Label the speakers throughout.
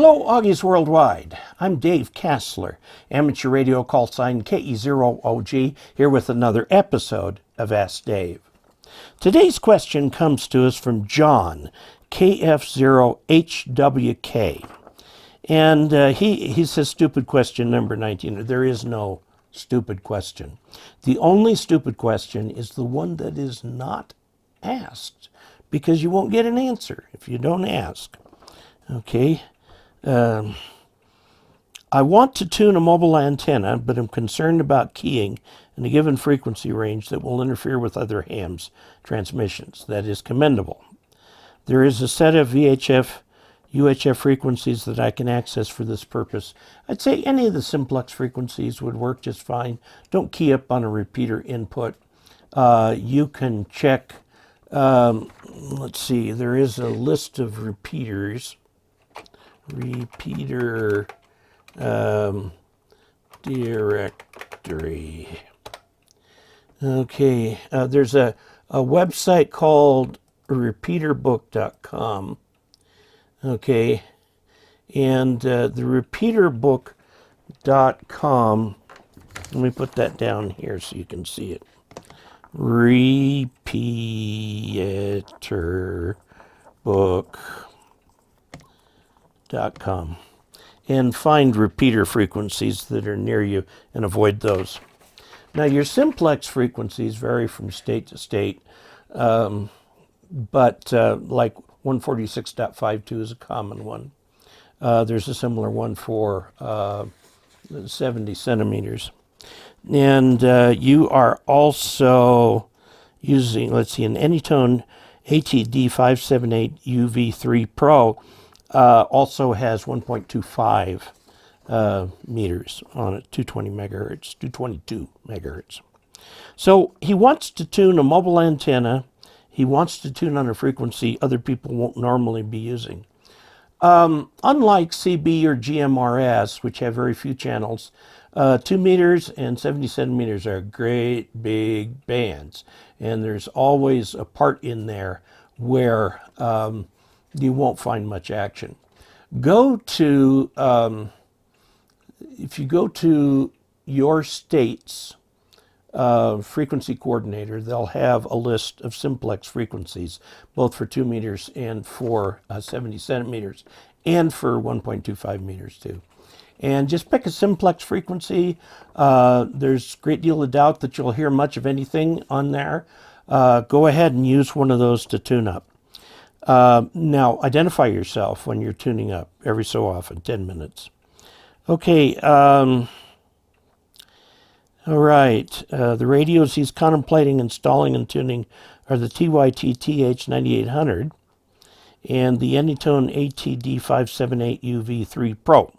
Speaker 1: Hello, Augies Worldwide. I'm Dave Kassler, amateur radio call sign KE0OG, here with another episode of Ask Dave. Today's question comes to us from John, KF0HWK. And he says, stupid question number 19. There is no stupid question. The only stupid question is the one that is not asked, because you won't get an answer if you don't ask. Okay. I want to tune a mobile antenna, but I'm concerned about keying in a given frequency range that will interfere with other hams transmissions. That is commendable. There is a set of VHF, UHF frequencies that I can access for this purpose. I'd say any of the Simplex frequencies would work just fine. Don't key up on a repeater input. You can check, let's see, there is a list of repeaters. Repeater directory. Okay, there's a website called repeaterbook.com. Okay, and the repeaterbook.com, let me put that down here so you can see it. Repeaterbook.com, and find repeater frequencies that are near you and avoid those. Now, your simplex frequencies vary from state to state, but like 146.52 is a common one. There's a similar one for 70 centimeters. And you are also using, let's see, an Anytone ATD 578 UV3 Pro. Also has 1.25 meters on it, 220 megahertz, 222 megahertz. So he wants to tune a mobile antenna. He wants to tune on a frequency other people won't normally be using. Unlike CB or GMRS, which have very few channels, 2 meters and 70 centimeters are great big bands. And there's always a part in there where you won't find much action. Go to, if you go to your state's frequency coordinator, they'll have a list of simplex frequencies, both for 2 meters and for 70 centimeters, and for 1.25 meters too. And just pick a simplex frequency. There's a great deal of doubt that you'll hear much of anything on there. Go ahead and use one of those to tune up. Now, identify yourself when you're tuning up every so often, 10 minutes. Okay, all right. The radios he's contemplating installing and tuning are the TYT-TH 9800 and the Anytone ATD 578 UV3 Pro.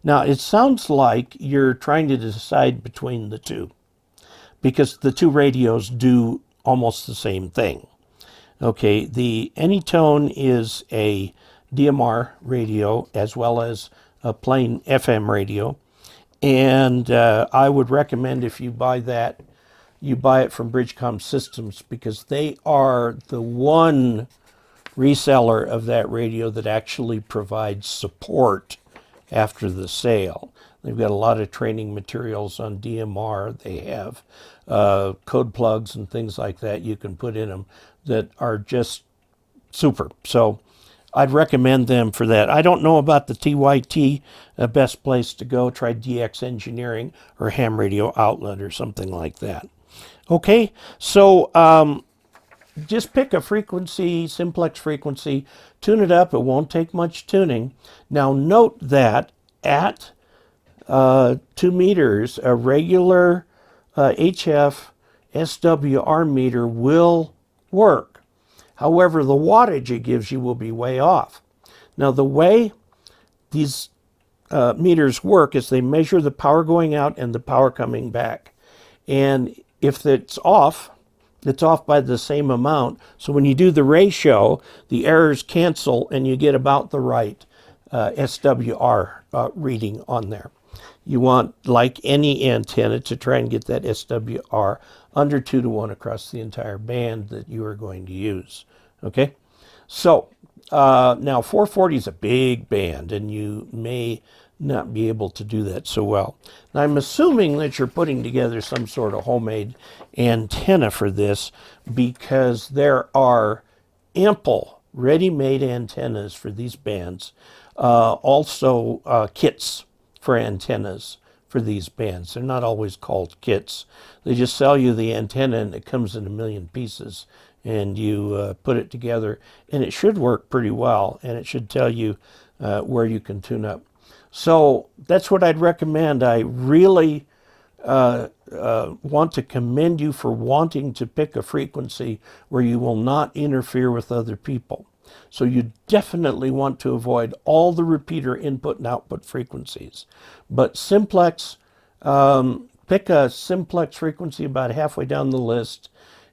Speaker 1: Now, it sounds like you're trying to decide between the two, because the two radios do almost the same thing. Okay, the Anytone is a DMR radio as well as a plain FM radio. And I would recommend, if you buy that, you buy it from Bridgecom Systems, because they are the one reseller of that radio that actually provides support after the sale. They've got a lot of training materials on DMR. They have code plugs and things like that you can put in them that are just super. So I'd recommend them for that. I don't know about the TYT, best place to go. Try DX Engineering or Ham Radio Outlet or something like that. Okay, so just pick a frequency, simplex frequency, tune it up. It won't take much tuning. Now note that at 2 meters, a regular HF SWR meter will work. However, the wattage it gives you will be way off. Now, the way these meters work is they measure the power going out and the power coming back. And if it's off by the same amount. So when you do the ratio, the errors cancel and you get about the right SWR reading on there. You want, like any antenna, to try and get that SWR under 2 to 1 across the entire band that you are going to use. Okay? So Now 440 is a big band, and you may not be able to do that so well. Now, I'm assuming that you're putting together some sort of homemade antenna for this, because there are ample ready-made antennas for these bands. Also kits for antennas for these bands. They're not always called kits. They just sell you the antenna, and it comes in a million pieces, and you put it together, and it should work pretty well, and it should tell you where you can tune up. So that's what I'd recommend. I really want to commend you for wanting to pick a frequency where you will not interfere with other people. So you definitely want to avoid all the repeater input and output frequencies. But simplex, pick a simplex frequency about halfway down the list,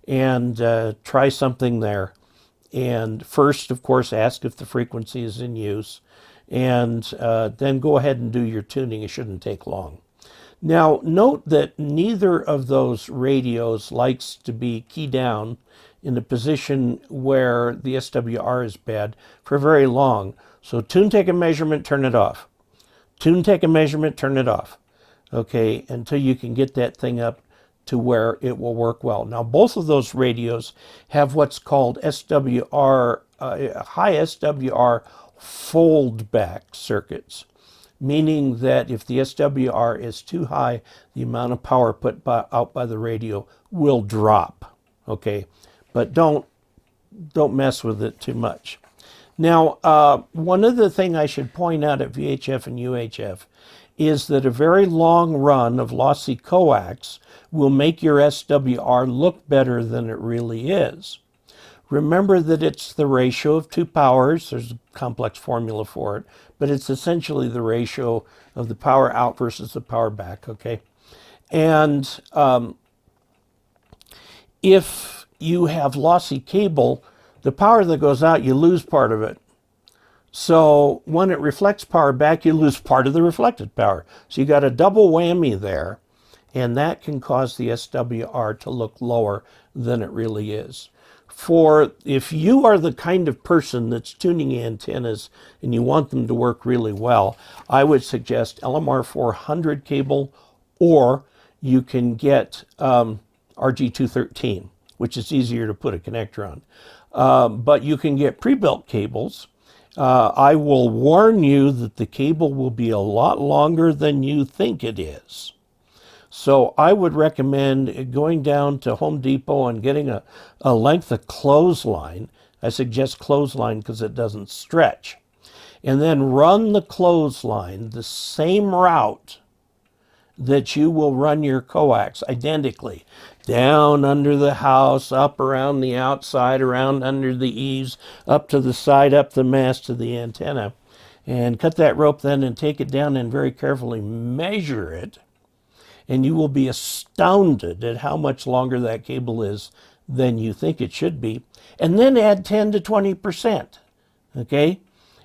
Speaker 1: and try something there. And first, of course, ask if the frequency is in use, and then go ahead and do your tuning. It shouldn't take long. Now, note that neither of those radios likes to be key down in a position where the SWR is bad for very long. So tune, take a measurement, turn it off. Tune, take a measurement, turn it off. Okay, until you can get that thing up to where it will work well. Now, both of those radios have what's called SWR, high SWR fold back circuits, meaning that if the SWR is too high, the amount of power put out by the radio will drop. Okay, but don't mess with it too much. Now, one other thing I should point out at VHF and UHF is that a very long run of lossy coax will make your SWR look better than it really is. Remember that it's the ratio of two powers. There's a complex formula for it, but it's essentially the ratio of the power out versus the power back, okay? And if you have lossy cable, the power that goes out, you lose part of it. So when it reflects power back, you lose part of the reflected power. So you got a double whammy there, and that can cause the SWR to look lower than it really is. For if you are the kind of person that's tuning antennas and you want them to work really well, I would suggest LMR 400 cable, or you can get RG213, which is easier to put a connector on. But you can get pre-built cables. I will warn you that the cable will be a lot longer than you think it is. So I would recommend going down to Home Depot and getting a length of clothesline. I suggest clothesline because it doesn't stretch. And then run the clothesline the same route that you will run your coax, identically. Down under the house, up around the outside, around under the eaves, up to the side, up the mast of the antenna. And cut that rope then and take it down and very carefully measure it. And you will be astounded at how much longer that cable is than you think it should be. And then add 10 to 20%, okay?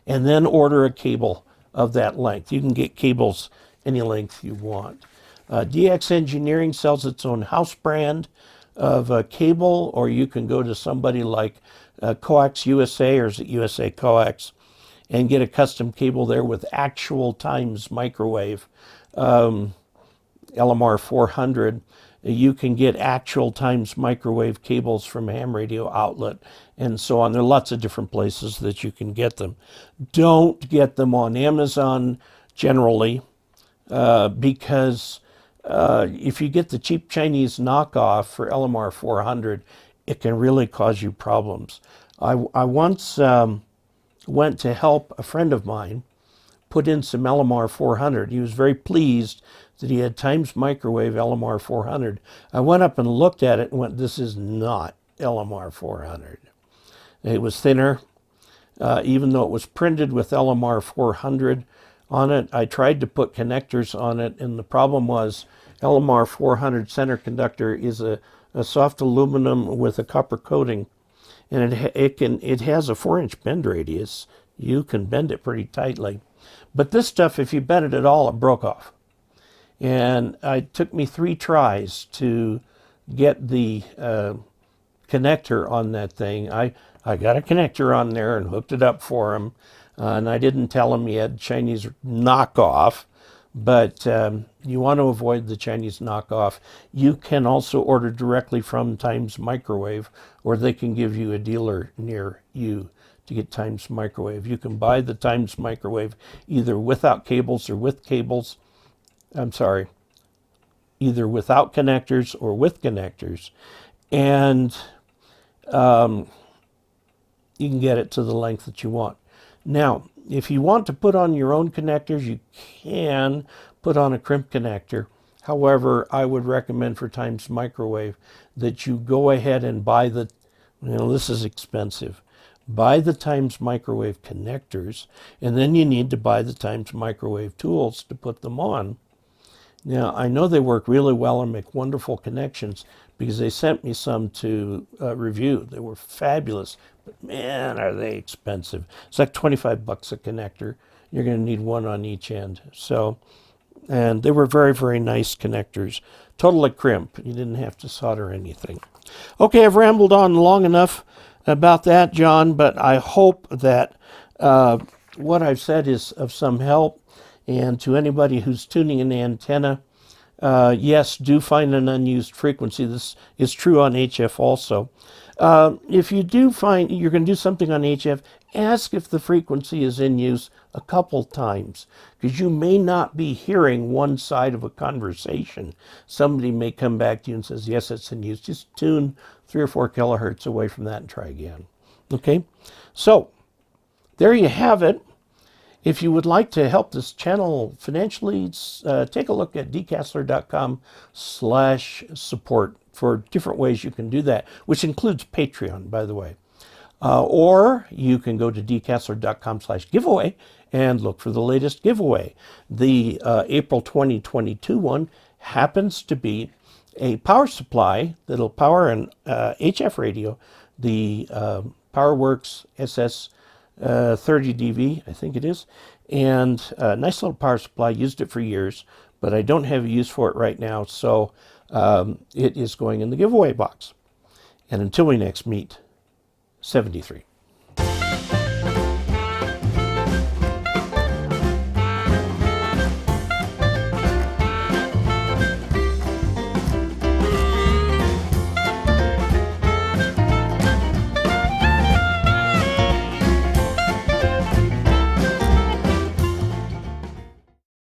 Speaker 1: And then order a cable of that length. You can get cables any length you want. DX Engineering sells its own house brand of cable, or you can go to somebody like Coax USA, or is it USA Coax, and get a custom cable there with actual times microwave. LMR 400, you can get actual times microwave cables from Ham Radio Outlet and so on. There are lots of different places that you can get them. Don't get them on Amazon generally, because if you get the cheap Chinese knockoff for LMR 400, it can really cause you problems. I once went to help a friend of mine put in some LMR 400. He was very pleased that he had times microwave LMR 400. I went up and looked at it and went, this is not LMR 400. It was thinner, even though it was printed with LMR 400 on it. I tried to put connectors on it, and the problem was LMR 400 center conductor is a soft aluminum with a copper coating, and it has a 4-inch bend radius. You can bend it pretty tightly. But this stuff, if you bent it at all, it broke off. And it took me 3 tries to get the connector on that thing. I I got a connector on there and hooked it up for him. And I didn't tell him he had Chinese knockoff, but you want to avoid the Chinese knockoff. You can also order directly from Times Microwave, or they can give you a dealer near you to get Times Microwave. You can buy the Times Microwave either without cables or with cables. I'm sorry, either without connectors or with connectors. And you can get it to the length that you want. Now, if you want to put on your own connectors, you can put on a crimp connector. However, I would recommend for Times Microwave that you go ahead and buy the, this is expensive. Buy the Times Microwave connectors, and then you need to buy the Times Microwave tools to put them on. Now, I know they work really well and make wonderful connections because they sent me some to review. They were fabulous, but man, are they expensive. It's like 25 bucks a connector. You're going to need one on each end. So, and they were very, very nice connectors. Totally crimp. You didn't have to solder anything. Okay, I've rambled on long enough about that, John, but I hope that what I've said is of some help. And to anybody who's tuning an antenna, yes, do find an unused frequency. This is true on HF also. If you do find you're going to do something on HF, ask if the frequency is in use a couple times, because you may not be hearing one side of a conversation. Somebody may come back to you and says, yes, it's in use. Just tune 3 or 4 kilohertz away from that and try again. Okay, so there you have it. If you would like to help this channel financially, take a look at dcasler.com/support for different ways you can do that, which includes Patreon, by the way. Or you can go to dcasler.com/giveaway and look for the latest giveaway. The April 2022 one happens to be a power supply that'll power an HF radio, the PowerWorks SS 30DV, I think it is, and a nice little power supply. Used it for years, but I don't have a use for it right now, so it is going in the giveaway box. And until we next meet, 73.